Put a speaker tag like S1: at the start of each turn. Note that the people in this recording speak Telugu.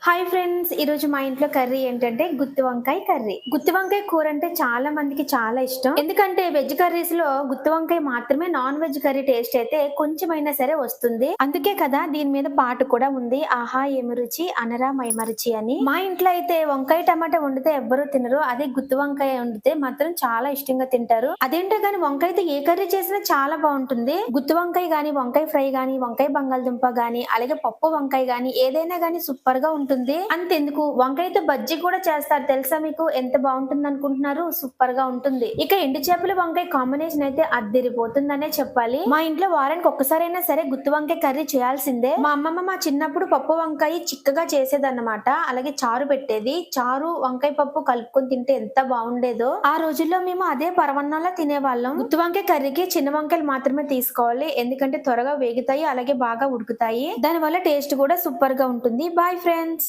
S1: హాయ్ ఫ్రెండ్స్, ఈరోజు మా ఇంట్లో కర్రీ ఏంటంటే గుత్తి వంకాయ కర్రీ. గుత్తి వంకాయ కూర అంటే చాలా మందికి చాలా ఇష్టం. ఎందుకంటే వెజ్ కర్రీస్ లో గుత్తి వంకాయ మాత్రమే నాన్ వెజ్ కర్రీ టేస్ట్ అయితే కొంచెమైనా సరే వస్తుంది. అందుకే కదా దీని మీద పాట కూడా ఉంది, ఆహా ఏమి రుచి అనరా మైమరిచి అని. మా ఇంట్లో అయితే వంకాయ టమాటా వండితే ఎవ్వరూ తినరు, అదే గుత్తి వంకాయ వండితే మాత్రం చాలా ఇష్టంగా తింటారు. అదేంటో గానీ వంకాయతో ఏ కర్రీ చేసినా చాలా బాగుంటుంది. గుత్తి వంకాయ గానీ, వంకాయ ఫ్రై గానీ, వంకాయ బంగాళదుంప గానీ, అలాగే పప్పు వంకాయ గానీ ఏదైనా గానీ సూపర్ గా ఉంటుంది. అంతెందుకు వంకాయతో బజ్జీ కూడా చేస్తారు తెలుసా మీకు? ఎంత బాగుంటుంది అనుకుంటున్నారు? సూపర్ గా ఉంటుంది. ఇక ఎండు చేపల వంకాయ కాంబినేషన్ అయితే అద్దరిపోతుందనే చెప్పాలి. మా ఇంట్లో వారానికి ఒక్కసారైనా సరే గుత్తి వంకాయ కర్రీ చేయాల్సిందే. మా అమ్మమ్మ మా చిన్నప్పుడు పప్పు వంకాయ చిక్కగా చేసేదన్నమాట. అలాగే చారు పెట్టేది. చారు వంకాయ పప్పు కలుపుకొని తింటే ఎంత బాగుండేదో. ఆ రోజుల్లో మేము అదే పరవన్నంలా తినేవాళ్ళం. గుత్తి వంకాయ కర్రీకి చిన్న వంకాయలు మాత్రమే తీసుకోవాలి, ఎందుకంటే త్వరగా వేగుతాయి, అలాగే బాగా ఉడుకుతాయి. దాని వల్ల టేస్ట్ కూడా సూపర్ గా ఉంటుంది. Bye friends.